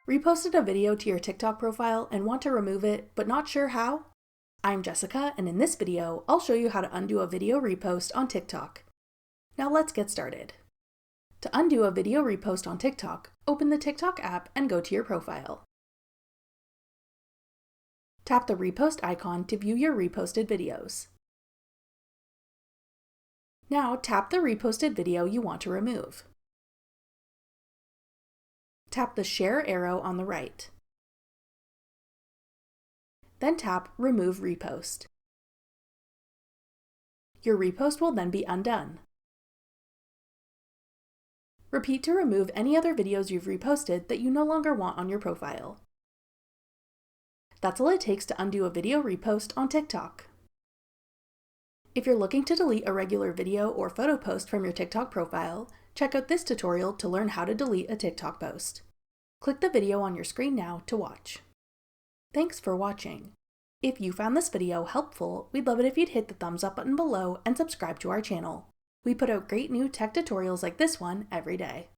Reposted a video to your TikTok profile and want to remove it, but not sure how? I'm Jessica, and in this video, I'll show you how to undo a video repost on TikTok. Now let's get started. To undo a video repost on TikTok, open the TikTok app and go to your profile. Tap the repost icon to view your reposted videos. Now tap the reposted video you want to remove. Tap the share arrow on the right. Then tap Remove Repost. Your repost will then be undone. Repeat to remove any other videos you've reposted that you no longer want on your profile. That's all it takes to undo a video repost on TikTok. If you're looking to delete a regular video or photo post from your TikTok profile, check out this tutorial to learn how to delete a TikTok post. Click the video on your screen now to watch. Thanks for watching. If you found this video helpful, we'd love it if you'd hit the thumbs up button below and subscribe to our channel. We put out great new tech tutorials like this one every day.